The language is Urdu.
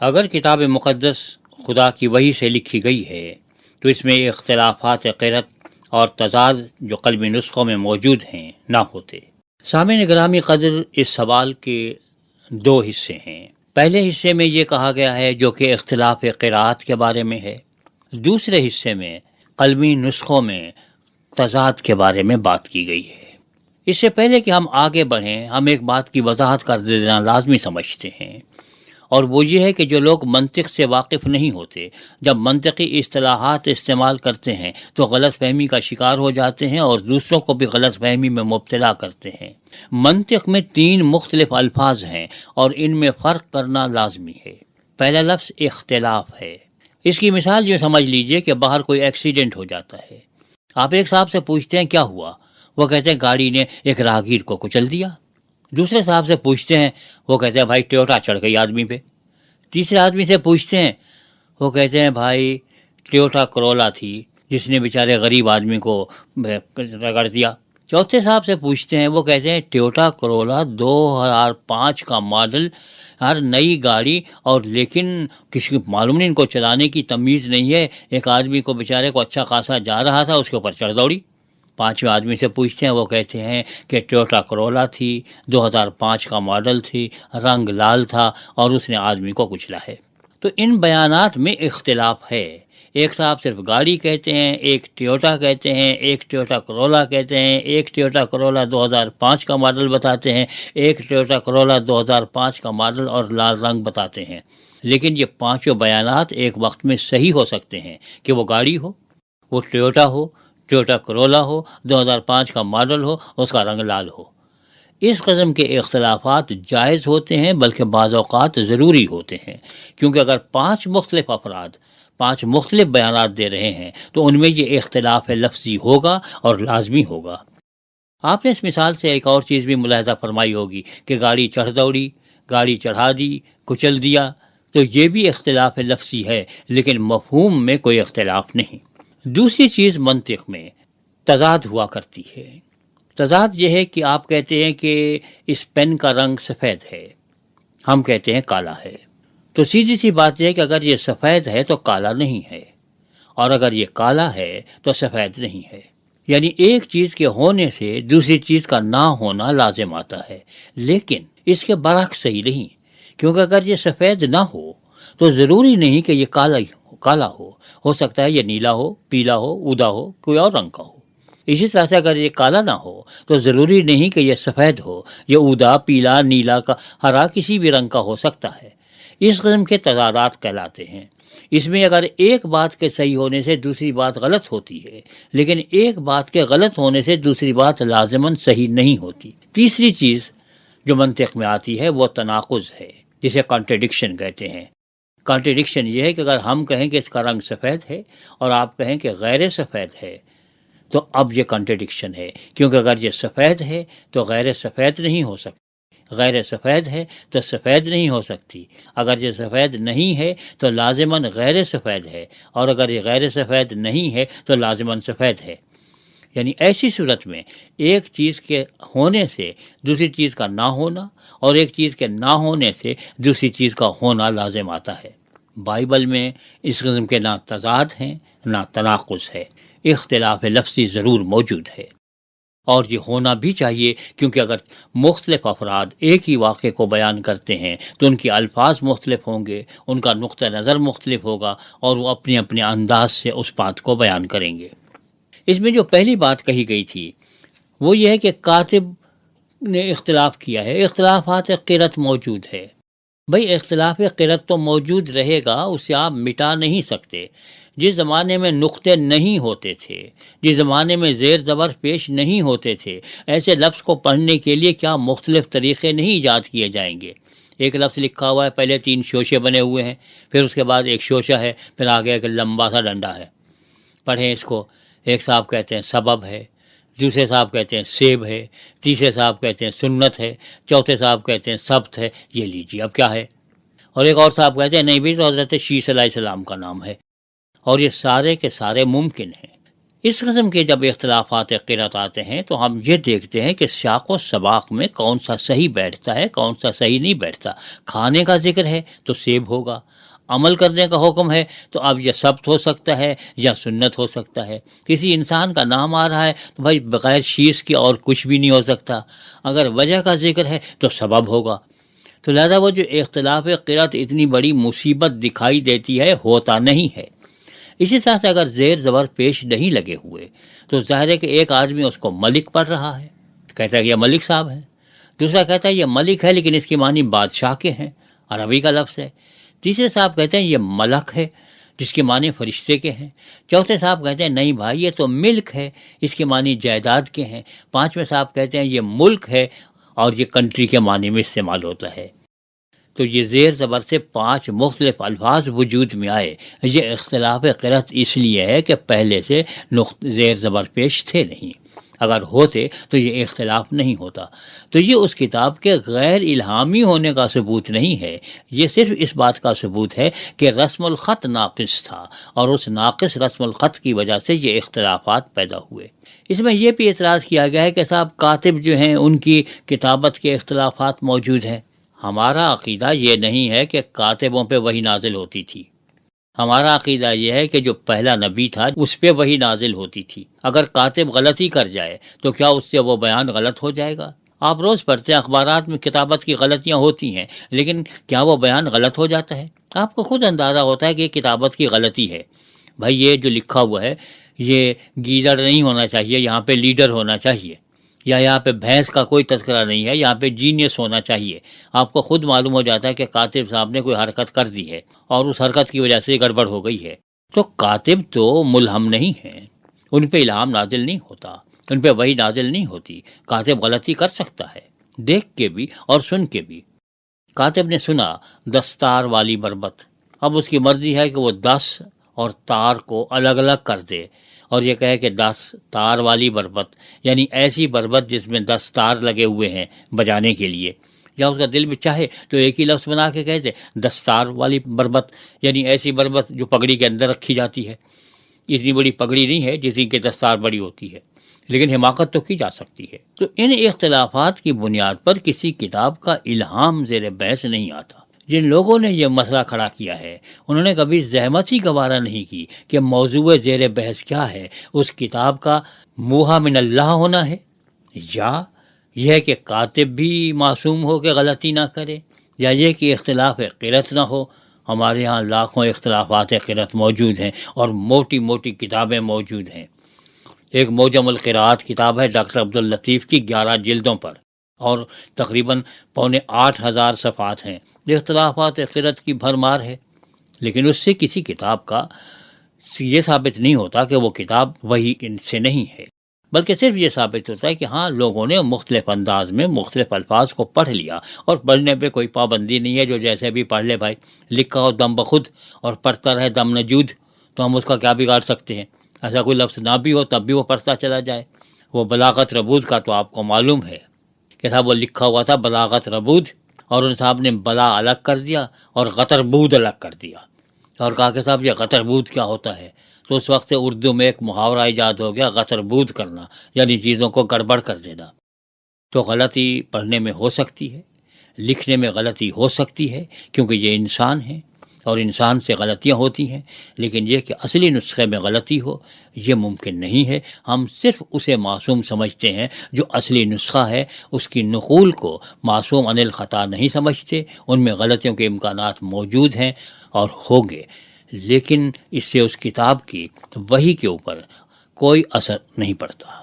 اگر کتاب مقدس خدا کی وحی سے لکھی گئی ہے تو اس میں اختلافات قرت اور تضاد جو قلبی نسخوں میں موجود ہیں نہ ہوتے۔ سامعین گرامی قدر، اس سوال کے دو حصے ہیں۔ پہلے حصے میں یہ کہا گیا ہے جو کہ اختلاف قراءت کے بارے میں ہے، دوسرے حصے میں قلبی نسخوں میں تضاد کے بارے میں بات کی گئی ہے۔ اس سے پہلے کہ ہم آگے بڑھیں، ہم ایک بات کی وضاحت کر دینا لازمی سمجھتے ہیں، اور وہ یہ ہے کہ جو لوگ منطق سے واقف نہیں ہوتے جب منطقی اصطلاحات استعمال کرتے ہیں تو غلط فہمی کا شکار ہو جاتے ہیں اور دوسروں کو بھی غلط فہمی میں مبتلا کرتے ہیں۔ منطق میں 3 مختلف الفاظ ہیں اور ان میں فرق کرنا لازمی ہے۔ پہلا لفظ اختلاف ہے۔ اس کی مثال یہ سمجھ لیجئے کہ باہر کوئی ایکسیڈنٹ ہو جاتا ہے، آپ ایک صاحب سے پوچھتے ہیں کیا ہوا، وہ کہتے ہیں گاڑی نے ایک راہگیر کو کچل دیا۔ دوسرے صاحب سے پوچھتے ہیں، وہ کہتے ہیں بھائی ٹویوٹا چڑھ گئی آدمی پہ۔ تیسرے آدمی سے پوچھتے ہیں، وہ کہتے ہیں بھائی ٹویوٹا کرولا تھی جس نے بیچارے غریب آدمی کو رگڑ دیا۔ چوتھے صاحب سے پوچھتے ہیں، وہ کہتے ہیں ٹویوٹا کرولا 2005 کا ماڈل، ہر نئی گاڑی، اور لیکن کسی کو معلوم نہیں، ان کو چلانے کی تمیز نہیں ہے، ایک آدمی کو بیچارے کو اچھا خاصا جا رہا تھا، اس کے اوپر چڑھ دوڑی۔ پانچویں آدمی سے پوچھتے ہیں، وہ کہتے ہیں کہ ٹویوٹا کرولا تھی، 2005 کا ماڈل تھی، رنگ لال تھا اور اس نے آدمی کو کچلا ہے۔ تو ان بیانات میں اختلاف ہے۔ ایک صاحب صرف گاڑی کہتے ہیں، ایک ٹویوٹا کہتے ہیں، ایک ٹویوٹا کرولا کہتے ہیں، ایک ٹویوٹا کرولا 2005 کا ماڈل بتاتے ہیں، ایک ٹویوٹا کرولا 2005 کا ماڈل اور لال رنگ بتاتے ہیں۔ لیکن یہ پانچوں بیانات ایک وقت میں صحیح ہو سکتے ہیں کہ وہ گاڑی ہو، وہ ٹویوٹا ہو، ٹویوٹا کرولا ہو، 2005 کا ماڈل ہو، اس کا رنگ لال ہو۔ اس قسم کے اختلافات جائز ہوتے ہیں، بلکہ بعض اوقات ضروری ہوتے ہیں، کیونکہ اگر 5 مختلف افراد 5 مختلف بیانات دے رہے ہیں تو ان میں یہ اختلاف لفظی ہوگا اور لازمی ہوگا۔ آپ نے اس مثال سے ایک اور چیز بھی ملاحظہ فرمائی ہوگی کہ گاڑی چڑھ دوڑی، گاڑی چڑھا دی، کچل دیا، تو یہ بھی اختلاف لفظی ہے، لیکن مفہوم میں کوئی اختلاف نہیں۔ دوسری چیز منطق میں تضاد ہوا کرتی ہے۔ تضاد یہ ہے کہ آپ کہتے ہیں کہ اس پین کا رنگ سفید ہے، ہم کہتے ہیں کالا ہے، تو سیدھی سی بات یہ ہے کہ اگر یہ سفید ہے تو کالا نہیں ہے، اور اگر یہ کالا ہے تو سفید نہیں ہے۔ یعنی ایک چیز کے ہونے سے دوسری چیز کا نہ ہونا لازم آتا ہے، لیکن اس کے برعکس صحیح نہیں، کیونکہ اگر یہ سفید نہ ہو تو ضروری نہیں کہ یہ کالا ہو سکتا ہے یہ نیلا ہو، پیلا ہو، ادا ہو، کوئی اور رنگ کا ہو۔ اسی طرح سے اگر یہ کالا نہ ہو تو ضروری نہیں کہ یہ سفید ہو، یہ ادا، پیلا، نیلا کا، ہرا کسی بھی رنگ کا ہو سکتا ہے۔ اس قسم کے تضادات کہلاتے ہیں۔ اس میں اگر ایک بات کے صحیح ہونے سے دوسری بات غلط ہوتی ہے، لیکن ایک بات کے غلط ہونے سے دوسری بات لازماً صحیح نہیں ہوتی۔ تیسری چیز جو منطق میں آتی ہے وہ تناقض ہے، جسے کانٹرڈکشن کہتے ہیں۔ کانٹرڈکشن یہ ہے کہ اگر ہم کہیں کہ اس کا رنگ سفید ہے اور آپ کہیں کہ غیر سفید ہے، تو اب یہ کانٹرڈکشن ہے، کیونکہ اگر یہ سفید ہے تو غیر سفید نہیں ہو سکتی، غیر سفید ہے تو سفید نہیں ہو سکتی، اگر یہ سفید نہیں ہے تو لازماً غیر سفید ہے، اور اگر یہ غیر سفید نہیں ہے تو لازماً سفید ہے۔ یعنی ایسی صورت میں ایک چیز کے ہونے سے دوسری چیز کا نہ ہونا اور ایک چیز کے نہ ہونے سے دوسری چیز کا ہونا لازم آتا ہے۔ بائبل میں اس قسم کے نہ تضاد ہیں نہ تناقض ہے، اختلاف لفظی ضرور موجود ہے، اور یہ ہونا بھی چاہیے، کیونکہ اگر مختلف افراد ایک ہی واقعے کو بیان کرتے ہیں تو ان کے الفاظ مختلف ہوں گے، ان کا نقطہ نظر مختلف ہوگا، اور وہ اپنے اپنے انداز سے اس بات کو بیان کریں گے۔ اس میں جو پہلی بات کہی گئی تھی وہ یہ ہے کہ کاتب نے اختلاف کیا ہے، اختلافات قرت موجود ہے۔ بھئی اختلاف قرت تو موجود رہے گا، اسے آپ مٹا نہیں سکتے۔ جس زمانے میں نقطے نہیں ہوتے تھے، جس زمانے میں زیر زبر پیش نہیں ہوتے تھے، ایسے لفظ کو پڑھنے کے لیے کیا مختلف طریقے نہیں ایجاد کیے جائیں گے؟ ایک لفظ لکھا ہوا ہے، پہلے 3 شوشے بنے ہوئے ہیں، پھر اس کے بعد ایک شوشہ ہے، پھر آگے ایک لمبا سا ڈنڈا ہے، پڑھیں اس کو۔ ایک صاحب کہتے ہیں سبب ہے، دوسرے صاحب کہتے ہیں سیب ہے، تیسرے صاحب کہتے ہیں سنت ہے، چوتھے صاحب کہتے ہیں سبت ہے، یہ لیجیے اب کیا ہے؟ اور ایک اور صاحب کہتے ہیں نہیں بھی، تو حضرت شیس علیہ السلام کا نام ہے، اور یہ سارے کے سارے ممکن ہیں۔ اس قسم کے جب اختلافات قرأت آتے ہیں تو ہم یہ دیکھتے ہیں کہ سیاق و سباق میں کون سا صحیح بیٹھتا ہے، کون سا صحیح نہیں بیٹھتا۔ کھانے کا ذکر ہے تو سیب ہوگا، عمل کرنے کا حکم ہے تو اب یہ ثبت ہو سکتا ہے یا سنت ہو سکتا ہے۔ کسی انسان کا نام آ رہا ہے تو بھائی بغیر شیز کے اور کچھ بھی نہیں ہو سکتا۔ اگر وجہ کا ذکر ہے تو سبب ہوگا۔ تو لہذا وہ جو اختلاف قرأت اتنی بڑی مصیبت دکھائی دیتی ہے، ہوتا نہیں ہے۔ اسی طرح سے اگر زیر زبر پیش نہیں لگے ہوئے تو ظاہر ہے کہ ایک آدمی اس کو ملک پڑھ رہا ہے، کہتا ہے کہ یہ ملک صاحب ہے، دوسرا کہتا ہے یہ ملک ہے لیکن اس کی معنی بادشاہ کے ہیں، عربی کا لفظ ہے، تیسرے صاحب کہتے ہیں یہ ملک ہے جس کے معنی فرشتے کے ہیں، چوتھے صاحب کہتے ہیں نہیں بھائی یہ تو ملک ہے، اس کے معنی جائیداد کے ہیں، پانچویں صاحب کہتے ہیں یہ ملک ہے اور یہ کنٹری کے معنی میں استعمال ہوتا ہے۔ تو یہ زیر زبر سے 5 مختلف الفاظ وجود میں آئے۔ یہ اختلاف قرأت اس لیے ہے کہ پہلے سے زیر زبر پیش تھے نہیں، اگر ہوتے تو یہ اختلاف نہیں ہوتا۔ تو یہ اس کتاب کے غیر الہامی ہونے کا ثبوت نہیں ہے، یہ صرف اس بات کا ثبوت ہے کہ رسم الخط ناقص تھا اور اس ناقص رسم الخط کی وجہ سے یہ اختلافات پیدا ہوئے۔ اس میں یہ بھی اعتراض کیا گیا ہے کہ صاحب کاتب جو ہیں ان کی کتابت کے اختلافات موجود ہیں۔ ہمارا عقیدہ یہ نہیں ہے کہ کاتبوں پہ وحی نازل ہوتی تھی، ہمارا عقیدہ یہ ہے کہ جو پہلا نبی تھا اس پہ وحی نازل ہوتی تھی۔ اگر کاتب غلطی کر جائے تو کیا اس سے وہ بیان غلط ہو جائے گا؟ آپ روز پڑھتے ہیں اخبارات میں کتابت کی غلطیاں ہوتی ہیں، لیکن کیا وہ بیان غلط ہو جاتا ہے؟ آپ کو خود اندازہ ہوتا ہے کہ یہ کتابت کی غلطی ہے، بھائی یہ جو لکھا ہوا ہے یہ گیدڑ نہیں ہونا چاہیے، یہاں پہ لیڈر ہونا چاہیے، یا یہاں پہ بھینس کا کوئی تذکرہ نہیں ہے، یہاں پہ جینیس ہونا چاہیے۔ آپ کو خود معلوم ہو جاتا ہے کہ کاتب صاحب نے کوئی حرکت کر دی ہے اور اس حرکت کی وجہ سے گڑبڑ ہو گئی ہے۔ تو کاتب تو ملہم نہیں ہیں، ان پہ الہام نازل نہیں ہوتا، ان پہ وحی نازل نہیں ہوتی۔ کاتب غلطی کر سکتا ہے، دیکھ کے بھی اور سن کے بھی۔ کاتب نے سنا دستار والی بربت، اب اس کی مرضی ہے کہ وہ 10 اور تار کو الگ الگ کر دے اور یہ کہے کہ 10 تار والی بربت، یعنی ایسی بربت جس میں 10 تار لگے ہوئے ہیں بجانے کے لیے، یا اس کا دل بھی چاہے تو ایک ہی لفظ بنا کے کہتے 10 تار والی بربت، یعنی ایسی بربت جو پگڑی کے اندر رکھی جاتی ہے۔ اتنی بڑی پگڑی نہیں ہے جس کی 10 تار بڑی ہوتی ہے، لیکن حماقت تو کی جا سکتی ہے۔ تو ان اختلافات کی بنیاد پر کسی کتاب کا الہام زیر بحث نہیں آتا۔ جن لوگوں نے یہ مسئلہ کھڑا کیا ہے انہوں نے کبھی زحمت ہی گوارا نہیں کی کہ موضوع زیر بحث کیا ہے، اس کتاب کا موحى من اللہ ہونا ہے، یا یہ کہ کاتب بھی معصوم ہو کہ غلطی نہ کرے، یا یہ کہ اختلاف قرأت نہ ہو۔ ہمارے ہاں لاکھوں اختلافات قرأت موجود ہیں اور موٹی موٹی کتابیں موجود ہیں۔ ایک موجم القراءات کتاب ہے ڈاکٹر عبداللطیف کی، 11 جلدوں پر، اور تقریباً 7,500 صفحات ہیں۔ اختلافات قرأت کی بھرمار ہے، لیکن اس سے کسی کتاب کا یہ ثابت نہیں ہوتا کہ وہ کتاب وہی ان سے نہیں ہے، بلکہ صرف یہ ثابت ہوتا ہے کہ ہاں لوگوں نے مختلف انداز میں مختلف الفاظ کو پڑھ لیا، اور پڑھنے پہ کوئی پابندی نہیں ہے، جو جیسے بھی پڑھ لے بھائی، لکھا ہو دم بخود اور پڑھتا رہے دم نجود، تو ہم اس کا کیا بگاڑ سکتے ہیں؟ ایسا کوئی لفظ نہ بھی ہو تب بھی وہ پڑھتا چلا جائے۔ وہ بلاغت ربود کا تو آپ کو معلوم ہے کہ صاحب وہ لکھا ہوا تھا بلاغت ربود، اور ان صاحب نے بلا الگ کر دیا اور غتر بود الگ کر دیا، اور کہا کہ صاحب یہ غتر بود کیا ہوتا ہے؟ تو اس وقت سے اردو میں ایک محاورہ ایجاد ہو گیا، غتر بود کرنا، یعنی چیزوں کو گڑبڑ کر دینا۔ تو غلطی پڑھنے میں ہو سکتی ہے، لکھنے میں غلطی ہو سکتی ہے، کیونکہ یہ انسان ہے اور انسان سے غلطیاں ہوتی ہیں، لیکن یہ کہ اصلی نسخے میں غلطی ہو یہ ممکن نہیں ہے۔ ہم صرف اسے معصوم سمجھتے ہیں جو اصلی نسخہ ہے، اس کی نقول کو معصوم عن الخطا نہیں سمجھتے۔ ان میں غلطیوں کے امکانات موجود ہیں اور ہوں گے، لیکن اس سے اس کتاب کی وحی کے اوپر کوئی اثر نہیں پڑتا۔